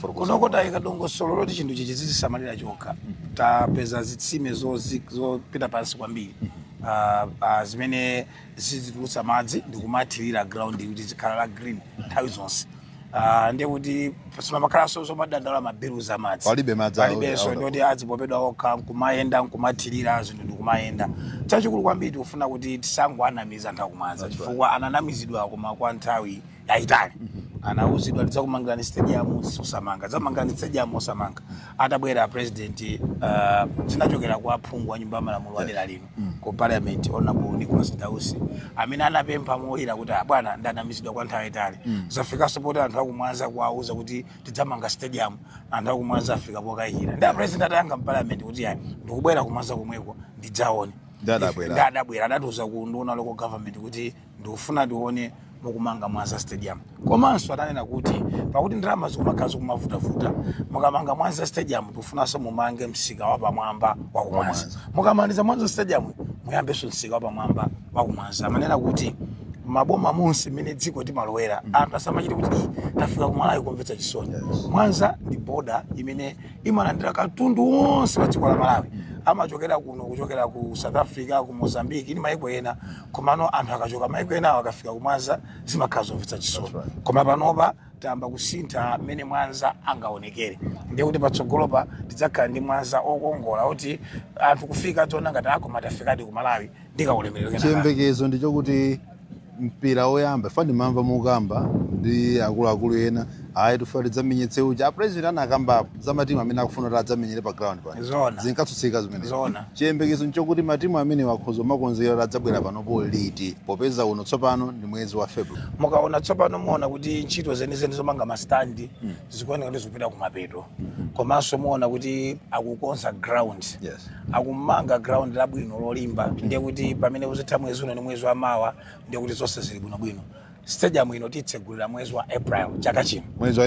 kunokota ikadongo solo loti chinthu chichi zisamalira chokha tapeza zitsime zopita pansi kwambiri zimene zizitulutsa madzi ndikumathirira ground kuti zikhala la green nthawi zonse ndiye kuti simamakhalanso zomadandala mabiru za madzi palibenso ndoti adzipopedwa okha nkumayenda nkumathirira zinthu ndikumayenda chachikulu kwambiri tikufuna kuti tisangoanamiza nthawi kumadza chifukwa ananamizidwa koma kwa nthawi yayitali anauzidwa tidzakumangirani stadium osamanga dzamangirani stadium osamanga atabwera president zinachokera kwa phungu wa nyumba ya malamulo wa dera lino ku parliament honorable Nicholas Dausi amene anapempha moyira kuti bwana ndanamizidwa kwa nthawi yayitali zafikanso poti anthu akumwanza kuwauza kuti tidzamanga stadium anthu akumwanza afika pokayikira ndi president atayanga mu parliament kuti yani ndikubwera kumwanza komweko ndidzaone ndadabwera adatiuza ku nduna local government kuti ndikufuna tione mukumanga Mwanza stadium komanso atanena kuti pakuti ndalama zikumakazi kumavutavuta mukamanga Mwanza stadium tufunanso mumange msika wa pamwamba wa kumwanza mukamaliza Mwanza stadium muyambenso msika wa pamwamba wa kumwanza amanena kuti maboma monse mene dziko timalowera anthu asamachite kuti tafika kumalawi kumvetsa chisoni Mwanza ndi boda imene imalandira katundu wonse wa dziko la Malawi amachokera kuno kuchokera ku South Africa ku Mozambique ni maiko ena komano anthu akachoka maiko ena akafika ku Mwanza zimakhala zomvetsa chisoni koma panopa tamba kusintha mene Mwanza angaonekere ndiye kuti patsogolopa tidzakhala ndi Mwanza okongola kuti anthu kufika tona ngati akomatafika ku Malawi ndikaulemerero chiyembekezo ndicho kuti mpira oyamba fani mamva mukamba ndi akuluakulu ena ayi tufati dzamenyetse uja president anakamba za matimu amene akufuna kuti adzamenyere pa ground pano zinkatsutsika zimene chiyembekezo nchokuti matimu amene wakhoza makonzero adzabwera panopo liti popeza uno tsopano ndi mwezi wa February mukaona tsopano muona kuti ntchito zenizeni zomanga mastandi zikuoneka kuti zikupita kumapeto komanso muona kuti akukonza ground akumanga ground labwino lolimba ndiye kuti pamene uzitha mwezi uno ni mwezi wa mawa ndiye kuti zonse zili bwinobwino stadium ino titsegulira mwezi wa April chaka chino mwezi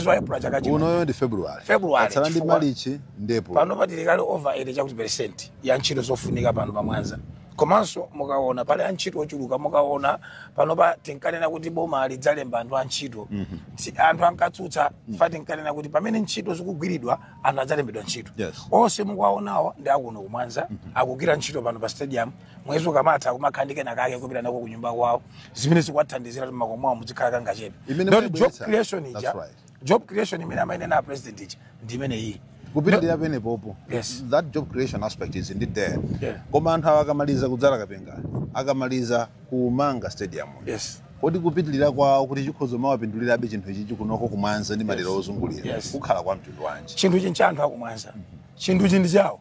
wa April chaka chino uno ndi February atsala ndi Marichi ndipo pano patilikali over 80% ya ntchito zofunika pano pa Mwanza komanso mukaona pale antchito ochuluka mukaona pano pa tinkanena kuti boma lidzalemba anthu antchito anthu ankatsutsa fati tinkanena kuti pamene ntchito zikugwiridwa anthu adzalembedwa ntchito onse mukaonawa ndi akuno ku Mwanza akugwira ntchito pano pa stadium mwezi ukamatha akumakhandike nakake kupita nako ku nyumba kwawo zimene zikuwathandizira kuti makomo awo muzikhala kangachepe job creation imene amayenera president iji ndi imene iyi kupitirira pene popo that job creation aspect is indeed there koma anthu akamaliza kudzala kapenga akamaliza kumanga stadium kodi kupitirira kwawo kuti chikhozo mawapindulirabe chinthu ichi kunoko ku Mwanza ndi madera ozungulira kukhala kwa mtundu wanji chinthu ichi nchanthu aku Mwanza chinthu ichi ndi chawo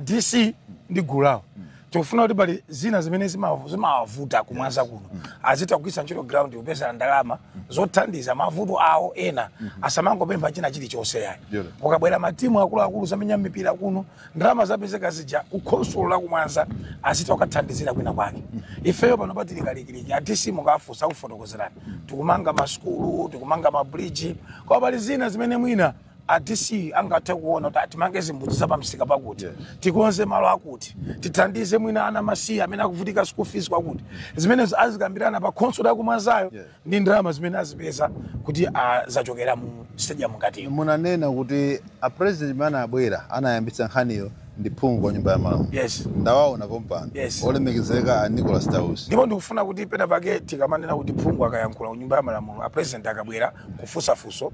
DC ndi gulawo tikufuna kuti pali zina zimene zimawavuta ku Mwanza kuno azita kugwisa ntchito ground kupeza ndalama zothandiza mavuto awo ena asamangopempha china chilichonse yayi ukabwera matimu akuluakulu zamenya mipira kuno ndalama zapezeka zija kukhonsolo la ku Mwanza azita ukathandizira kwina kwake ifeyo pano patilikaliki atisi mukafusa kufotokozerani tikumanga maskulu tikumanga mabridge kwa pali zina zimene mwina ADC angathe kuona kuti atimange zimbudzi zapamsika pakuti tikonze malo akuti tithandize mwina ana masiya amene akuvutika school fees kwakuti zimene azikambirana pa console ya ku Mwanzayo ndi ndalama zimene azipeza kuti zachokera mu stadium ngati munanena kuti a president mana abwera anayambitsa nkhaniyo ndi phungu wa nyumba ya malamulo ndawaona kompani olemekezeka a Nicholas Dausi ndipo ndikufuna kuti pena pake tikamanena kuti phungu akayankhula ku nyumba ya malamulo a president akabwera kufusafuso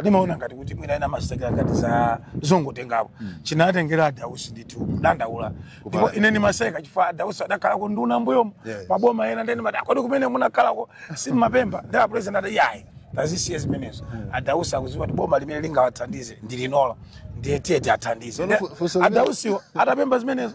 ndimaona ngati kuti mwina ina masiteka ngati za zongotengapo chinatengera Dausi ndithu dandaula ndipo ine ndimaseka chifukwa Dausi adakhala ku nduna mbuyo maboma ena ndeni mati akodi kumene munakhalako si mapemba ndi a president ati yayi tazisiye zimenezo Dausi akuziwa kuti boma limene lingawathandize ndilinola ndiye tiye athandize Dausi atapemba zimenezo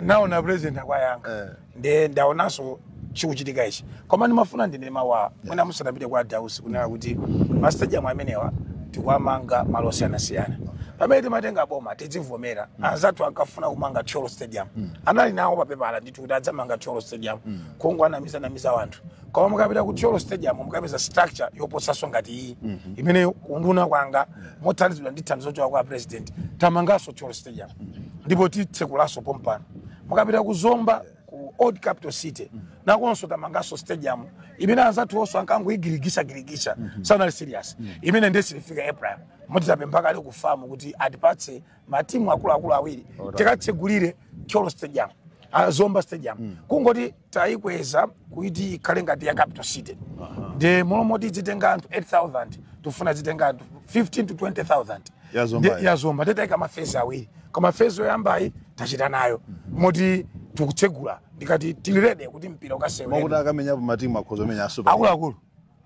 naona president akwayanga ndiye ndaonanso chikuchitika ichi koma ndimafuna ndine mawa mwina musanapite kwa Dausi kunena kuti mastadium amenewa tikwamanga malo osiyanasiyana pamene timatenga boma tidzivomera anzathu ankafuna kumanga Cholo stadium anali nawo papepala ndithu kuti adzamanga Cholo stadium kungu anamiza wanthu koma mukapita ku Cholo stadium mukapeza structure yoposaso ngati iyi imene kunduna kwanga mothandizidwa ndi thandizo choka kwa president tamangaso Cholo stadium ndipo titsekulaso pompano mukapita ku Zomba ku Old Capital City nakonso tamangaso stadium imene anzathu onso ankangoigirigisa sanali serious imene ndesi lifika April mutitape mpaka ali kufamu kuti atipatse matimu akulu awiri tikatsegulire Cholo Stadium Zomba Stadium kungoti taikweza kuiti ikhale ngati ya capital city de momoti zitenga anthu 8,000 tufuna zitenga anthu 15 to 20,000 ya Zomba tetaika mafezi awiri koma fezi yoyambayi tachita nayo moti tikutsegula ndikati tilirede kuti mpira ukasewe makuti akamenyapo matimu akhozomenya asupa akulu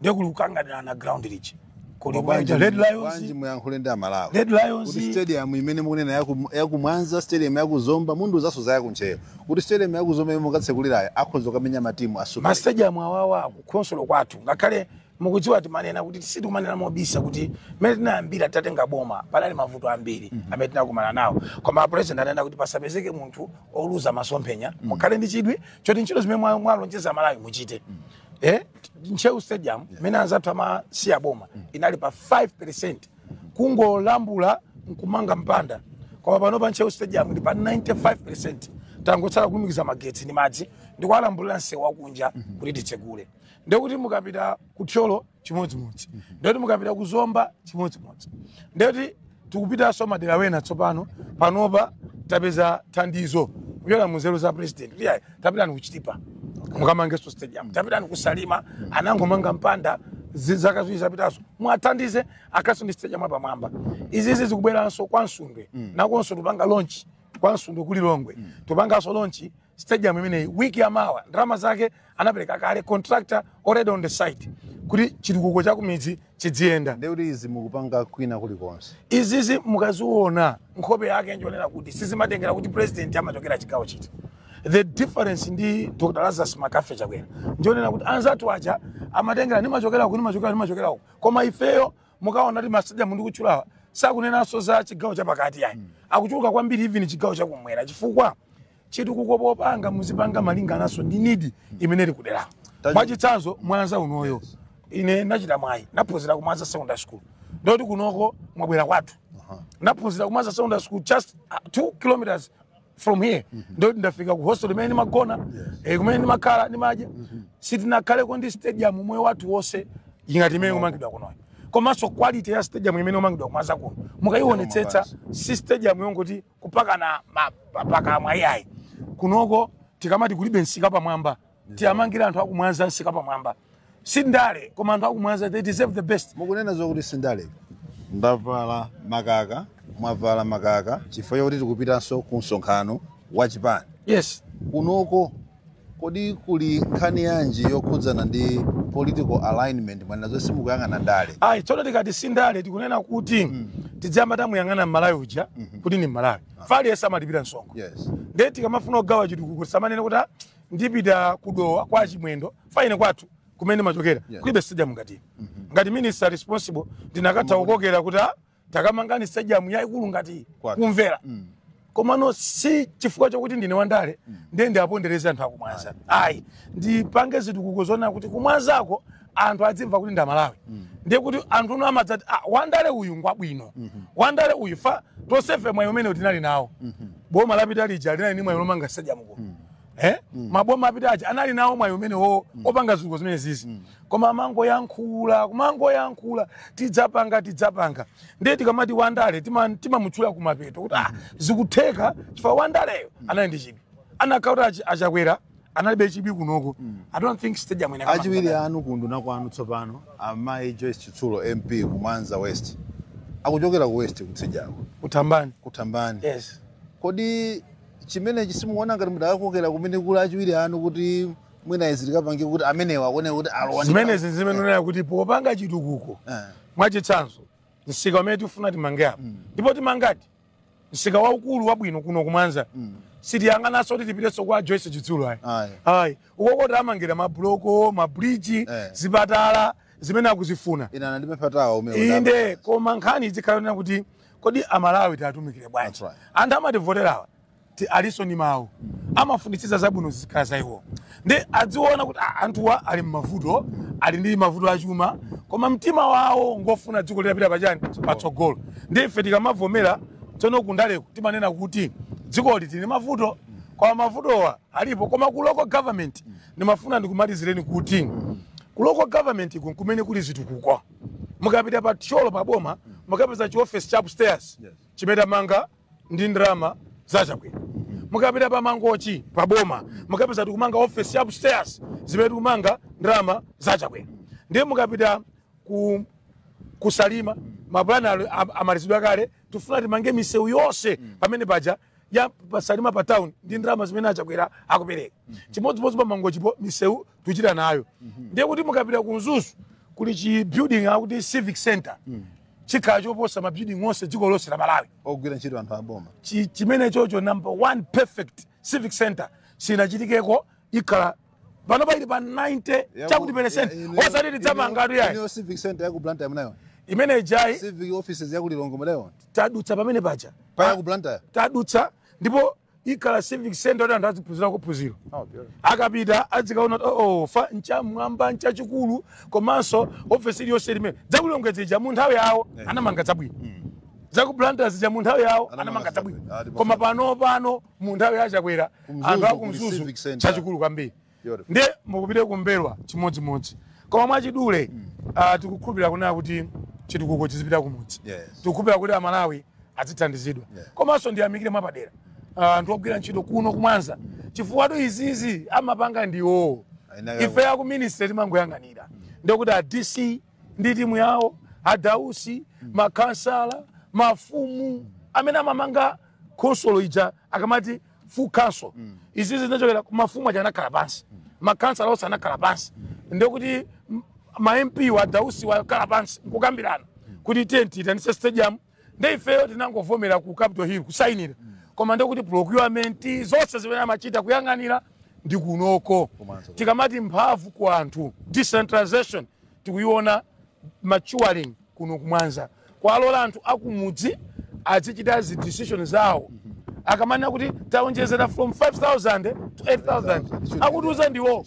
ndekuli kukanganira na ground reach kuli Banja Red Lions banji muyankhule ndi amalawi Red Lions kuti stadium imene mukunena yaku Mwanza stadium yaku Zomba mundu zasoza yakuncheyo kuti stadium yaku Zomba imwe mukatsekulirayo akhoza kamenya matimu asupa ma stadium awawa kukhonsolo kwathu ngakhale mukudziwa timanena kuti sitikumanena mobisa kuti mene tinayambira tatenga boma panali mavuto ambiri amene tinakumana nawo koma president anena kuti pasapezeke munthu oluza masomphenya mukhale ndi chidwi choti ntchito zimene mwalonjeza Malawi muchite Nchewu Stadium mene anzathu amasiya boma inali pa 5% kungolambula nkumanga mpanda koma pano pa Nchewu Stadium ndi pa 95% tangotsala kulumikiza magetsi ndi madzi ndikwalambulira nsewu wakunja kuti titsegule ndekuti mukapita ku Cholo chimodzimodzi ndekuti mukapita ku Zomba chimodzimodzi ndekuti tikupitanso madera wena tsopano panopa tapeza thandizo kuchokera mu nzeru za president kuti ayi tapitani kuchitipa mukamangeso stadium tapitani kusalima anangomanga mpanda zaka ziwiri zapitazo mwathandize akaso ndi stadium apamwamba izi zikubweranso kwa Nsundwe nakonso tupanga launch kwa Nsundwe kuli Longwe tupanganso launch stadium imene wiki ya mawa ndalama zake anapereka kale contractor already on the site kuti chitukuko cha kumidzi chidziyenda ndekuti izi mukupanga kwina kulikonse izizi mukaziona nkhope yake njonera kuti sizimatengera kuti president amachokera chigawo chiti the difference ndi Dr. Lazarus Makafe chakwera njonera kuti anzatu aja amatengera nimachokera uko koma ifeyo mukaona kuti stadium ndi kutchulawa sakunenanso za chigawo chapakati yayi akuchuluka kwambiri even chigawo chakumwera chifukwa chitukuko popanga muzipanga malinganaso ndi need imene tikudera mwachitsanzo Mwanza unoyo ine nachita mwayi naphunzira ku Mwanza Secondary School ndoti kunoko mwabwera kwathu naphunzira ku Mwanza Secondary School just 2 kilometers from here ndoti ndafika ku hostel imene magona kumene ni makhala ni maja sitinakhale ko ndi stadium moyo wathu wonse ingati imene umangidwa kunoyo komanso quality ya stadium imene umangidwa ku Mwanza kuno mukayionetsetsa si stadium yongoti kupaka na mapaka mwayayi kunoko tikamati kulibe nsika pamwamba tiamangira anthu akumwanza nsika pamwamba sindale koma anthu akumwanza they deserve the best mukunena zokuti sindale ndavala makaka mwavala makaka chifukwa chokuti tikupitanso ku msonkhano wa chipani yes kunoko kodi kuli nkhani yanji yokhudzana ndi political alignment mwana zonse mukuyang'ana ndale ayi tsono tikati sindale tikunena kuti tidziyamba tamuyang'ana Malawi uja kuti ni Malawi fali yesa amatipita msongo ndiye tikamafuna kugawa chitukuko samanene kuti ndipita kudowa kwa chimwendo faine kwathu kumene machokera kulibe stadium ngati minister responsible ndinakatha kukokera kuti takamangani stadium yaikulu ngati kumvera komano si chifukwa chokuti ndine wandale ndiye ndiapondereze anthu akumwanza ayi ndipange zitukuko zona kuti kumwanzako anthu adzimva kuti nda Malawi ndiye kuti anthu no amadzati wandale uyu ngwabwino wandale uyu fa tosefe mwayo umene tinali nawo boma lapita lija linali ni mwayo lomanga stadium kuno maboma apita aja anali nawo mwayo umene opanga zitukuko zimene zizi koma mango yankhula tidzapanga ndiye tikamati wandale timamutchula kumapeto kuti zikutheka chifukwa wandaleyo anali ndi chibi anakauta achakwera analibe chibi kunoko I don't think stadium ina achiwiri anu kunduna kwanu tsopano amayi Joyce Chitsulo MP ku Mwanza West akuchokera ku West kutsijako kutambani yes kodi chimene chisimuona ngati mudakokera kumene kuli achiwiri anu kuti mwina izilika pange kuti amenewa akone kuti alowani zimene kuti popanga chitukuko mwachitsanzo nsika umene tifuna timange apo ndipo timangati nsika waukulu wabwino kuno kumwanza sitiyang'ananso kuti tipitenso kwa Joyce Chitsulo ayi ukokoti amangira mabloko mabridge zipatala zimene akuzifuna ina ndimepatawa umene inde koma nkhani izikhalana kuti kodi amalawi tatumikire bwanji anthu amativoterawa aliso ni mawu amafunditsitsa zabwino zikhala za iwo ndi adziona kuti anthuwa ali mmavuto ali ndi mavuto achuma koma mtima wawo ngofuna dziko lipita pachani patsogolo ndi ife tikamavomera tsono kundaleko timanena kuti dziko lili mavuto koma mavutowa alipo koma ku local government ndimafuna ndikumalizireni kuti ku local government kumene kuli zitukuko mukapita pa Cholo pa boma mukapeza chi office cha upstairs chimeta manga ndi ndrama zachakwera mukapita pa mangochi pa boma mukapeza tikumanga office ya upstairs zimene tikumanga ndrama zachakwera ndiye mukapita kusalima mapulani amalizidwa kale tifuna timange misewu yonse pamene paja ya pasalima pa town ndi ndrama zimene achakwera akupereka chimodzimodzi pa mangochipo misewu tuchita nayo ndiye kuti mukapita ku Nzuzu kuli chi building akuti civic center chikhala choposa ma building onse dziko lonse la Malawi ogwira ntchito anthu aboma chimene chocho number 1 perfect civic center sinachitikeko ikhala pano paili pa 90 chakuti percent osati tidzamanga atu yayi civic center ya ku Blantyre munayo imene jai civic offices ya ku Lilongwe munayo tadutsa pamene paja pa ya ku Blantyre tadutsa ndipo ikhala civic center kuti anthu aziphunzira kuphunzira akapita adzikaona fa nchamwamba nchachikulu komanso office iliyonse limene dzakulilongwe zija mu nthawi yawo anamanga zabwino zaku Blantyre zija mu nthawi yawo anamanga zabwino koma pano mu nthawi ya Chakwera anthu aku Nzuzu chachikulu kwambiri ndiye mukupite kumberwa chimodzimodzi koma mwachidule tikukhulupirira kunena kuti chitukuko chizipita kumudzi tikukhulupirira kuti Amalawi azithandizidwa komanso ndiyamikire mwapadera anthu ogwira ntchito kuno kumwanza chifukwa izizi amapanga ndiwo ife ya ku ministry timangoyang'anira ndikuti a DC ndi timu yawo adausi makansala mafumu amene amamanga konsolo ija akamati full council izizi zinachokera mafumu aja anakhala pansi makansala onse anakhala pansi ndikuti ma MP wa adausi wakhala pansi nkukambirana kuti tenti itanise stadium ndi ifeyo tinangovomera ku Capitol Hill kusayinira koma ndikuti procurement zonse zimene amachita kuyang'anira ndi kunoko tikamati mphamvu ku anthu decentralization tikuiona maturing kuno kumwanza kwalola anthu akumudzi azichita zi decision zawo akamana kuti taonjezera from 5,000 to 8,000 akutiuza ndiwo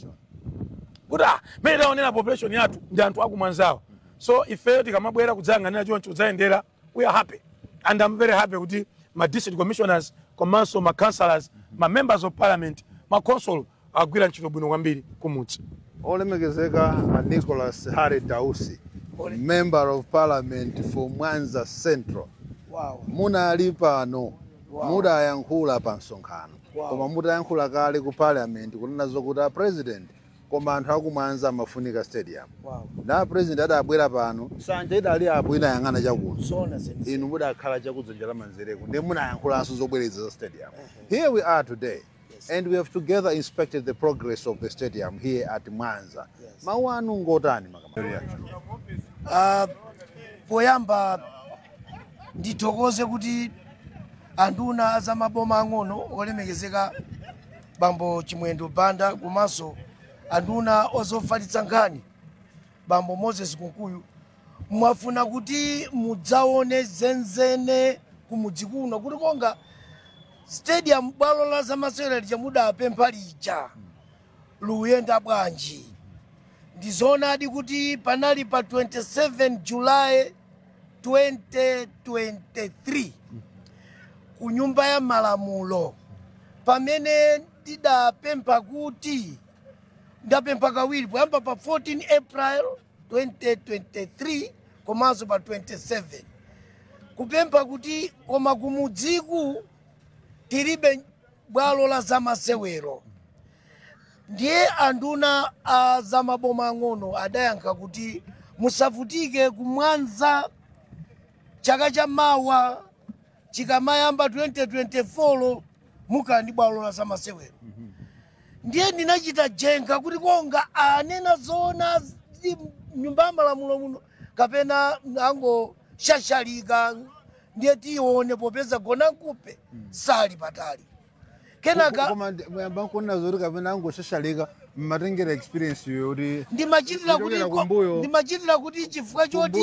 kuti mene taonera population yathu ndi anthu akumwanzawo so ifeyo tikamabwera kudzayang'anira choncho kudzayendera we are happy and I'm very happy kuti ma district commissioners komanso ma councillors ma members of parliament ma council agwira ntchito bwino kwambiri kumudzi olemekezeka Nicholas Harry Dausi member of parliament for Mwanza Central munali pano mudayankhula pa msonkhano koma mudayankhula kale ku parliament kunena zokuti a president koma anthu akumwanza amafunika stadium na president adabwera pano sanja idali abwina yang'ana chakuno inu mudakhala chakudzanja la manzereko ndi munayankhulanso zobwereza stadium here we are today and we have together inspected the progress of the stadium here at Mwanza mawu anu ngotani poyamba ndithokoze kuti anduna za maboma ang'ono olemekezeka bambo Chimwendo Banda komanso anduna ozofalitsa nkhani bambo Moses Kunkuyu mwafuna kuti mudzaone zenzene kumudzi kuno kuti konga stadium bwalo la zamasewera lija mudapempha lija luyenda bwanji ndizoonadi kuti panali pa 27 July 2023 ku nyumba ya malamulo pamene ndidapempha kuti ndapempha kawiri poyamba pa 14 April 2023 komanso pa 27 kupempha kuti koma kumudziku tilibe bwalo la zamasewero ndiye anduna a zamaboma ang'ono adayankha kuti musavutike kumwanza chaka cha mawa chikamayamba 2024 mukhala ndi bwalo la zamasewero ndiye ndinachita jenga kuti konga anena zona nyumba ya malamulo muno kapena ango shashalika ndiye tione popeza gona nkupe sali patali kenaka koma muyamba kuona zoti kapena ango shashalika mmatengera experience yoti ndimachitira kuti chifukwa choti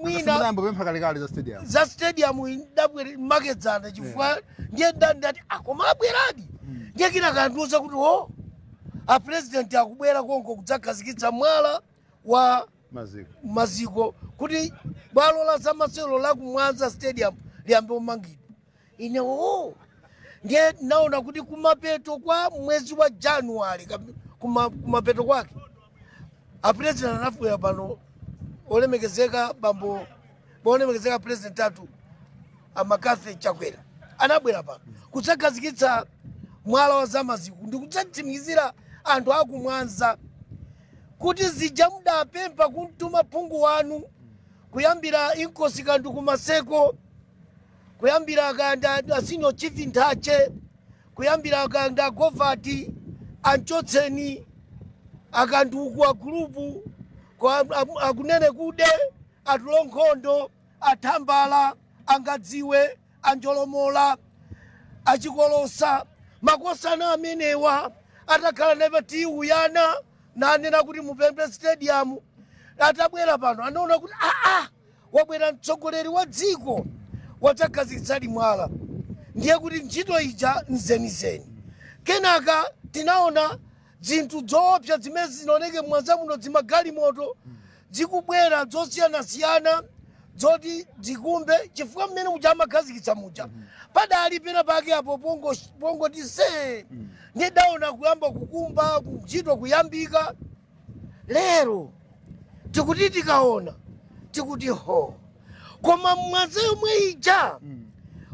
mwina za stadium ndabwere makedzana chifukwa ndiye ndati akoma abweradi ndiye kinakandiuza kuti a president akubwera konko kudzakhazikitsa mwala wa maziko kuti bwalo la zamasewero la Mwanza stadium liyambe umangidwa ine ndiye naona kuti kumapeto kwa mwezi wa January kumapeto kwake a president anafika pano olemekezeka bambo bolemekezeka president atu amakathe chakwera anabwera pano kutsagazikitsa mwala wa zamaziko ndi kutsatsimikizira anthu akumwanza kuti zija mudapempha kumtuma phungu wanu kuyambira inkosi kandu kumaseko kuyambira kanda asinyo chief Nthache kuyambira kanda govati anchotseni akandu kwa grupu akunene kude atulonkhondo athambala angadziwe anjolomola achikolosa makosana amenewa atakhala nepati uyana nanena kuti mupembe stadium atabwera pano anaona kuti wabwera mtsogoleri wa dziko watsagazikitsadi mwala ndiye kuti ntchito ija nzenizeni kenaka tinaona zinthu zoopsa zimene zinaoneke mwanza muno zimagalimoto zikubwera zosiyanasiyana zoti zikumbe chifukwa mmene muja amakhazikitsa muja padali pena pake apo pongo tise ndidaona kuyamba kukumba ntchito kuyambika lero tikuti tikaona tikuti ho koma mwanza yomwe ija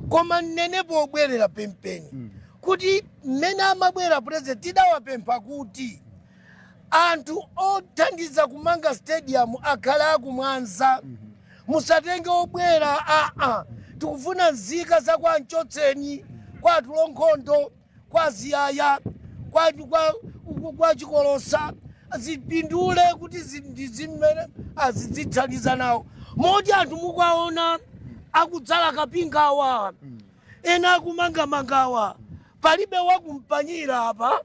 koma nenepo obwerera pempeni kuti mmene amabwera president tidawapempha kuti anthu othandiza kumanga stadium akhale akumwanza musatenge obwera tikufuna nzika za kwa Nchotseni kwa atulonkhondo kwa Ziyaya kwa Chikolosa zipindule kuti zimene azithandiza nawo moti anthu mukwaona akudzala kapingawa ena akumangamangawa palibe wakumpanyira apa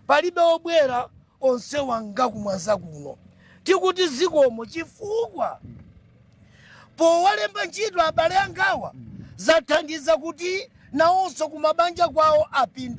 palibe obwera onse wanga kumwanza kuno tikuti zikomo chifukwa powalemba ntchito abale angawa zathandiza kuti nawonso kumabanja kwawo apindule